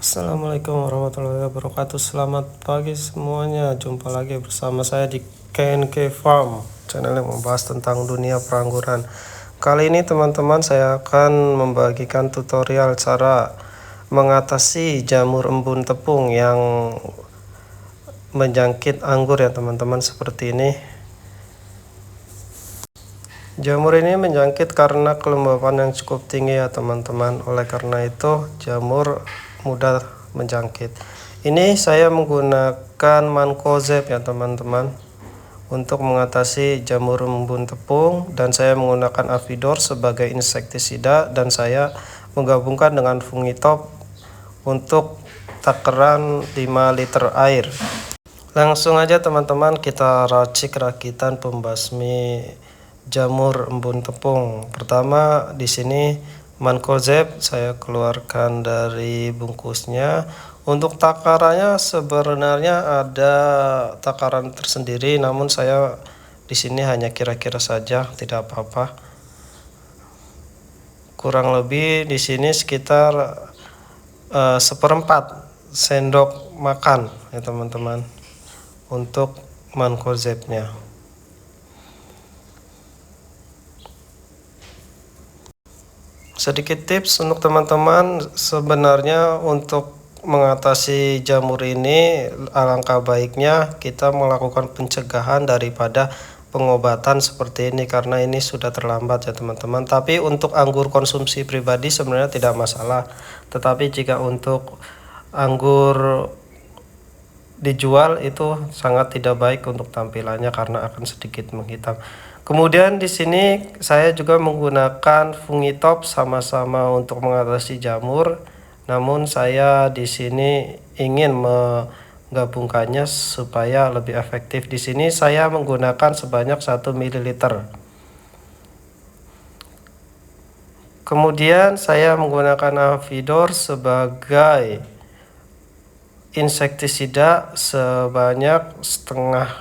Assalamualaikum warahmatullahi wabarakatuh. Selamat pagi semuanya. Jumpa lagi bersama saya di KNK Farm, channel yang membahas tentang dunia perangguran. Kali ini teman-teman saya akan membagikan tutorial cara mengatasi jamur embun tepung yang menjangkit anggur ya teman-teman, seperti ini. Jamur ini menjangkit karena kelembapan yang cukup tinggi ya teman-teman. Oleh karena itu jamur mudah menjangkit. Ini saya menggunakan mancozeb ya teman-teman untuk mengatasi jamur embun tepung, dan saya menggunakan Avidor sebagai insektisida, dan saya menggabungkan dengan Fungitop untuk takaran 5 liter air. Langsung aja teman-teman kita racik rakitan pembasmi jamur embun tepung. Pertama di sini mancozeb saya keluarkan dari bungkusnya. Untuk takarannya sebenarnya ada takaran tersendiri, namun saya di sini hanya kira-kira saja, tidak apa-apa. Kurang lebih di sini sekitar 1/4 sendok makan ya teman-teman untuk mancozebnya. Sedikit tips untuk teman-teman, sebenarnya untuk mengatasi jamur ini alangkah baiknya kita melakukan pencegahan daripada pengobatan seperti ini, karena ini sudah terlambat ya teman-teman. Tapi untuk anggur konsumsi pribadi sebenarnya tidak masalah, tetapi jika untuk anggur dijual itu sangat tidak baik untuk tampilannya karena akan sedikit menghitam. Kemudian di sini saya juga menggunakan Fungitop sama-sama untuk mengatasi jamur, namun saya di sini ingin menggabungkannya supaya lebih efektif. Di sini saya menggunakan sebanyak 1 ml. Kemudian saya menggunakan Avidor sebagai insektisida sebanyak setengah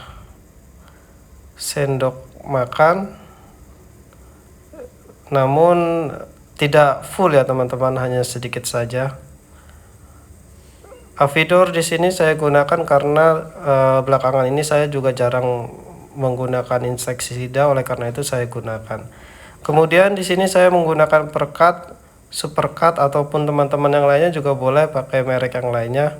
sendok makan, namun tidak full ya teman-teman, hanya sedikit saja. Avidor di sini saya gunakan karena belakangan ini saya juga jarang menggunakan insektisida, oleh karena itu saya gunakan. Kemudian di sini saya menggunakan perkat, superkat, ataupun teman-teman yang lainnya juga boleh pakai merek yang lainnya,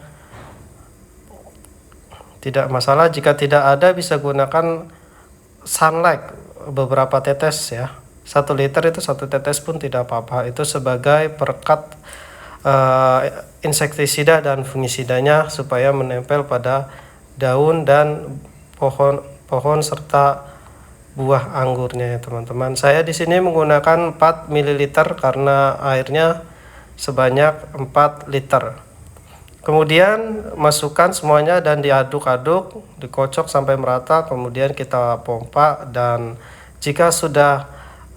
tidak masalah. Jika tidak ada bisa gunakan Sunlight beberapa tetes ya. 1 liter itu 1 tetes pun tidak apa-apa. Itu sebagai perekat insektisida dan fungisidanya supaya menempel pada daun dan pohon serta buah anggurnya ya teman-teman. Saya di sini menggunakan 4 ml karena airnya sebanyak 4 liter. Kemudian masukkan semuanya dan diaduk-aduk, dikocok sampai merata, kemudian kita pompa, dan jika sudah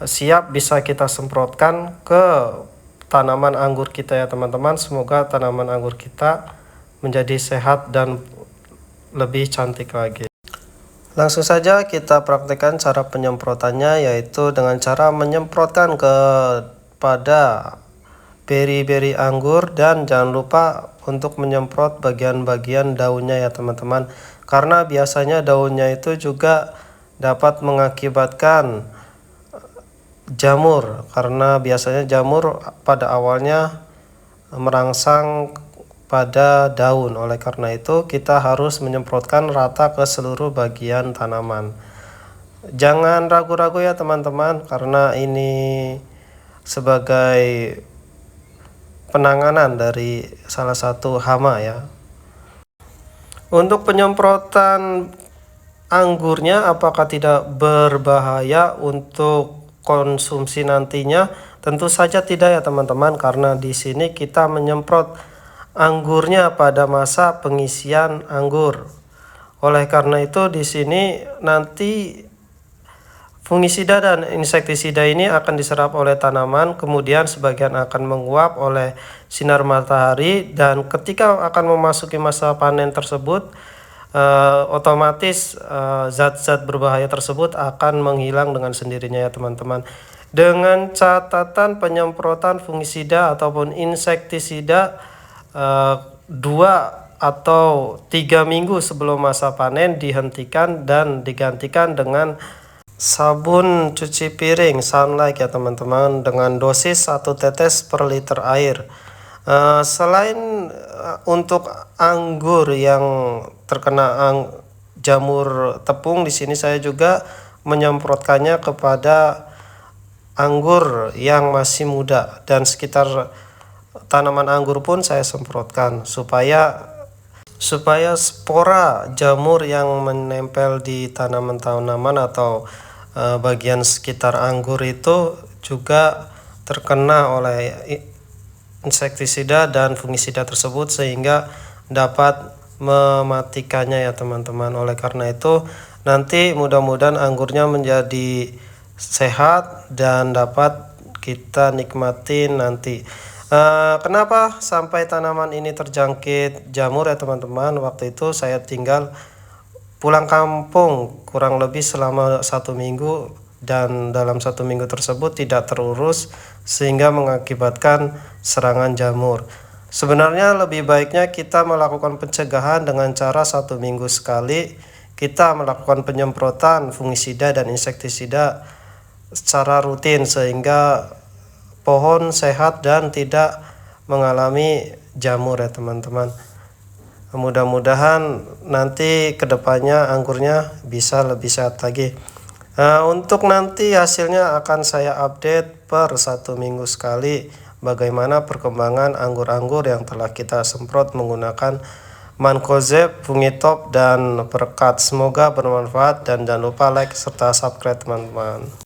siap bisa kita semprotkan ke tanaman anggur kita ya teman-teman. Semoga tanaman anggur kita menjadi sehat dan lebih cantik lagi. Langsung saja kita praktekkan cara penyemprotannya, yaitu dengan cara menyemprotkan kepada beri-beri anggur, dan jangan lupa untuk menyemprot bagian-bagian daunnya ya teman-teman, karena biasanya daunnya itu juga dapat mengakibatkan jamur, karena biasanya jamur pada awalnya merangsang pada daun. Oleh karena itu kita harus menyemprotkan rata ke seluruh bagian tanaman. Jangan ragu-ragu ya teman-teman, karena ini sebagai penanganan dari salah satu hama ya. Untuk penyemprotan anggurnya apakah tidak berbahaya untuk konsumsi nantinya? Tentu saja tidak ya teman-teman, karena di sini kita menyemprot anggurnya pada masa pengisian anggur. Oleh karena itu di sini nanti fungisida dan insektisida ini akan diserap oleh tanaman, kemudian sebagian akan menguap oleh sinar matahari, dan ketika akan memasuki masa panen tersebut otomatis zat-zat berbahaya tersebut akan menghilang dengan sendirinya ya teman-teman. Dengan catatan penyemprotan fungisida ataupun insektisida 2 atau 3 minggu sebelum masa panen dihentikan dan digantikan dengan sabun cuci piring Sunlight ya teman-teman, dengan dosis 1 tetes per liter air. Selain untuk anggur yang terkena jamur tepung, di sini saya juga menyemprotkannya kepada anggur yang masih muda, dan sekitar tanaman anggur pun saya semprotkan supaya spora jamur yang menempel di tanaman-tanaman atau bagian sekitar anggur itu juga terkena oleh insektisida dan fungisida tersebut, sehingga dapat mematikannya ya teman-teman. Oleh karena itu nanti mudah-mudahan anggurnya menjadi sehat dan dapat kita nikmatin nanti. Kenapa sampai tanaman ini terjangkit jamur ya teman-teman? Waktu itu saya tinggal pulang kampung kurang lebih selama 1 minggu, dan dalam 1 minggu tersebut tidak terurus sehingga mengakibatkan serangan jamur. Sebenarnya lebih baiknya kita melakukan pencegahan dengan cara 1 minggu sekali kita melakukan penyemprotan fungisida dan insektisida secara rutin, sehingga pohon sehat dan tidak mengalami jamur ya teman-teman. Mudah-mudahan nanti kedepannya anggurnya bisa lebih sehat lagi. Untuk nanti hasilnya akan saya update per 1 minggu sekali bagaimana perkembangan anggur-anggur yang telah kita semprot menggunakan Mancozeb, Fungitop, dan Perkat. Semoga bermanfaat dan jangan lupa like serta subscribe teman-teman.